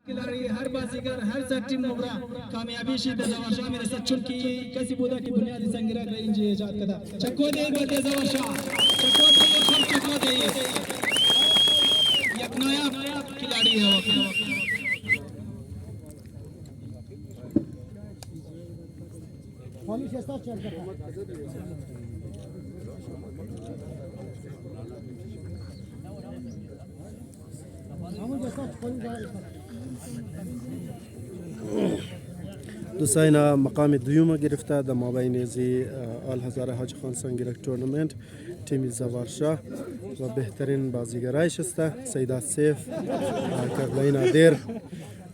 खिलाड़ी हर बाजीगर हर टीम मोगरा कामयाबी शी दजावशा मेरे साथ चुनकी कैसी बुदा की बुनियादी संगिरा रेंज इजाद कदा चक्को दे बदे दजावशा चक्को दे हम चक्को दे एक नया खिलाड़ी है वक्त पानी से साथ चल रहा دوساینا مقام دوم گرفته در مابین زی آل هزاره حاج خان سنگرک تورنمنت تیم زوارشاه و بهترین بازیگرایش است سیدات سیف کرلای نادر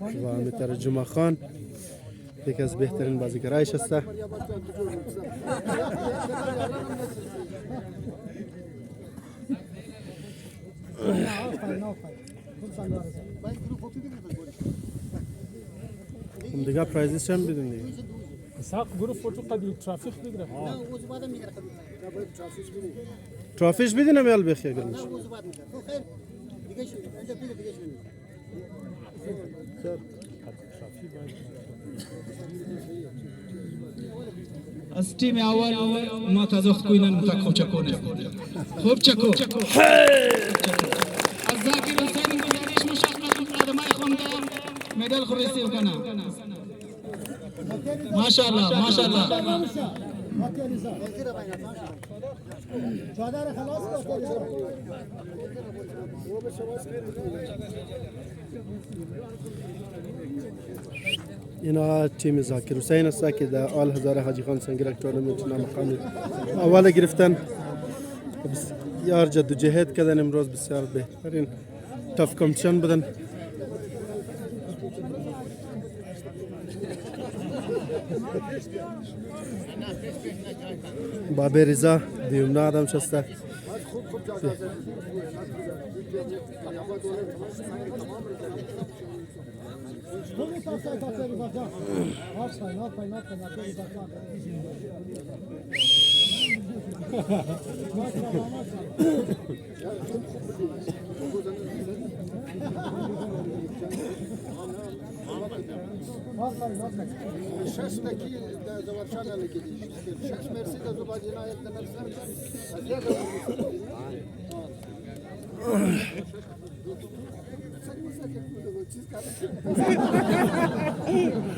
و متر جمعه خان یکی از بهترین بازیگرایش است هم دیگه پرایزش هم بدون دیگه اسحاق گروه فوتو قبل ترافیک بگیره ترافیش بدینم یال بخیر گرمش از تیم اول ما تازخت کوینن متکو چکو نه خوب چکو از ذاکر حسین گزارش مشقت قدمای خونده مدال خو ریسیو کنه ماشاءالله ماشاءالله اینا تیم ذاکر حسین است که در آل هزاره حاجی خان سنگرک تورنمنت مقام اول گرفتن بسیار جد و جهد کردن امروز بسیار بهترین تف کمپیشن بدن بابی رضا دیومنا آدم شسته شستکی زوارشان علیکی شش مرسی که زبادی نایت نرسم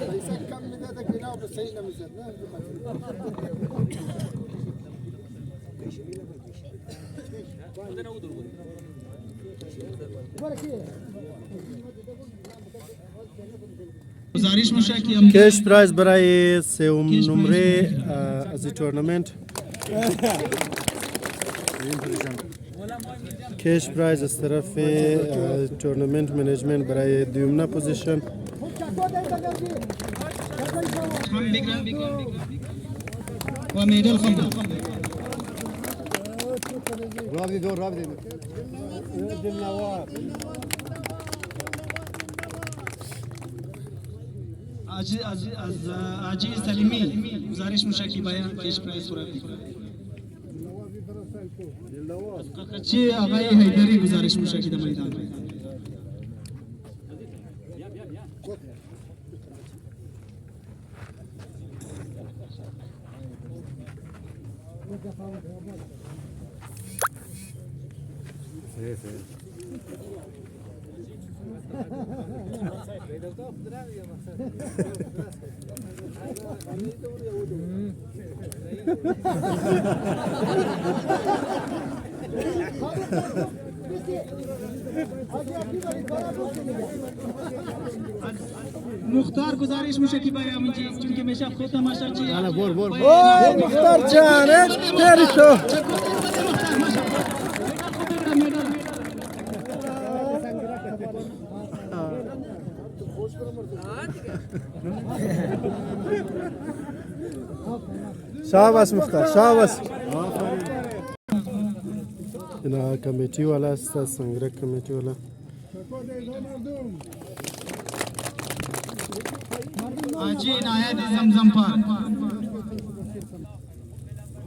पैसा कम मिला था गिरा तो सही ना मिला گزارش میشه که هم کش پرایز برای سوم نمره از این تورنمنت کش پرایز از طرف تورنمنت منیجمنت برای دومنا پوزیشن هم بگیرن و میدل خونده رابطی دور رابطی عاجی سلیمی گزارش میشه که بیان کش پرایز سورا چی آقای حیدری گزارش میشه که در میدان مختار گزارش میشه که بیان میگی چون که میشه خود تماشا چی انا بور بور اوه مختار جان تری تو شاباش مختار شاباش اینا کمیتی والا است سنگرک کمیتی والا حاجی عنایت زمزم پارک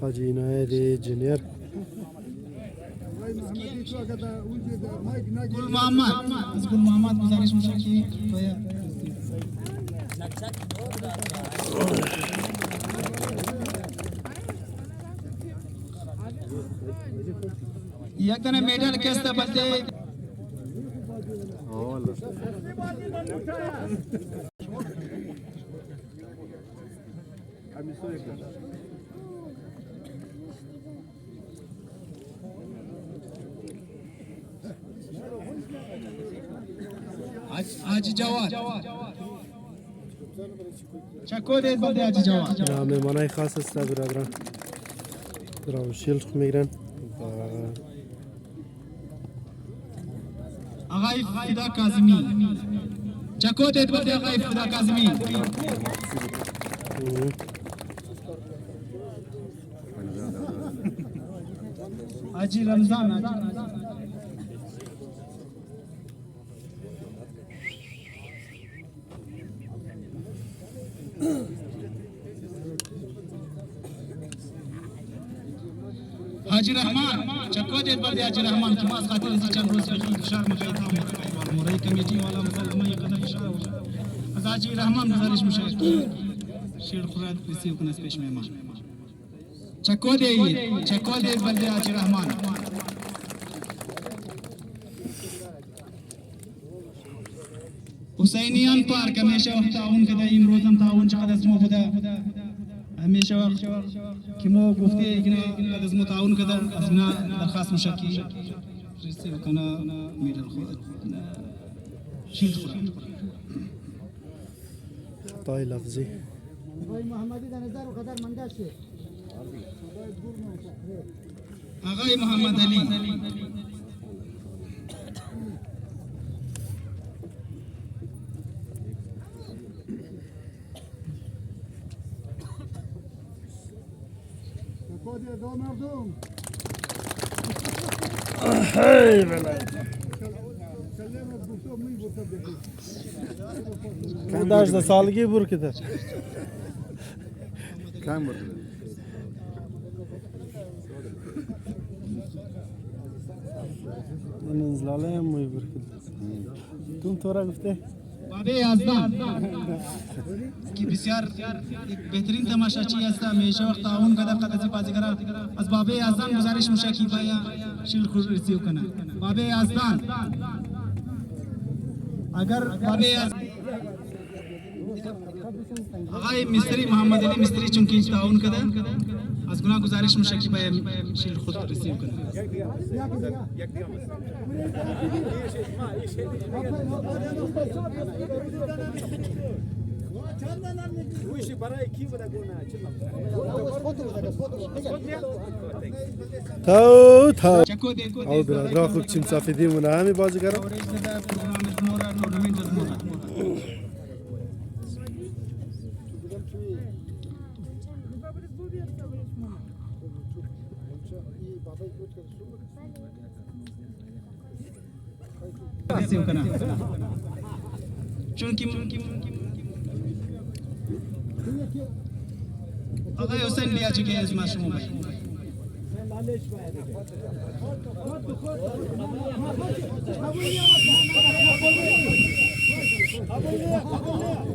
حاجی عنایت جنیر گل محمد از گل محمد گزارش میشه که باید یک دانه میدل کسته بلده حاجی جواد چکو دید بلده حاجی جواد مهمانای خاص است برادران برای شیلد میگیرن آقای فدا کاظمی چکو دید بلده آقای فدا کاظمی حاجی رمضان حاجی رحمان چکو دید بلده حاجی رحمان که ما از خاطر ازی چند روز بخیر فشار مقایت هم مورای کمیتی والا مسلمه یقدر فشار از حاجی رحمان گزارش میشه که شیر خورد رسیو کنه از پیش مهمان چکو دید بلده حاجی رحمان حسینیان پارک همیشه وقت تعاون کده امروز هم تعاون چقدر از ما بوده همیشه وقت که ما گفته اینا از ما تعاون کده از اینا درخواست میشه که رسیو کنه میدل خود شیر خورد خطای لفظی آقای محمد علی کنداش ده سالگی بور کده کم بود این انزلاله هم موی بور کده تون تورا گفته بابه یزدان که بسیار بهترین تماشاچی هست همیشه وقت تعاون کده قدسی بازیگرا از بابه یزدان گزارش میشه که باید شیل خود رسیو کنه بابه یزدان اگر بابه یزدان آقای مستری محمد علی مستری چونکه تعاون کده از گناه گزارش میشه که باید شیل خود رسیو کنه تا چکو دید او برادران خوب چیم صافیدی مونه همی بازیگران چونکه آقای حسین لیا چه از ما شما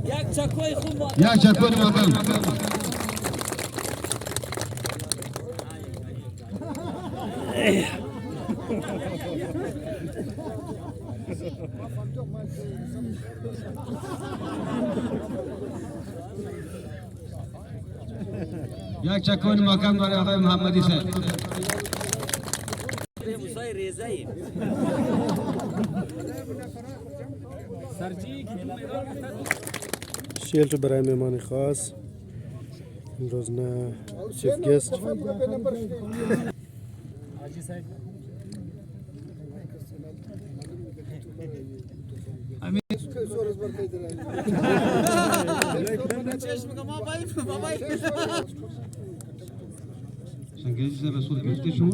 یک چکوی مقام یک چکوی مقام برای آقای محمدی صاحب شیلد برای مهمان خاص امروز نه چیف گست संगीत से रसूल कहते शो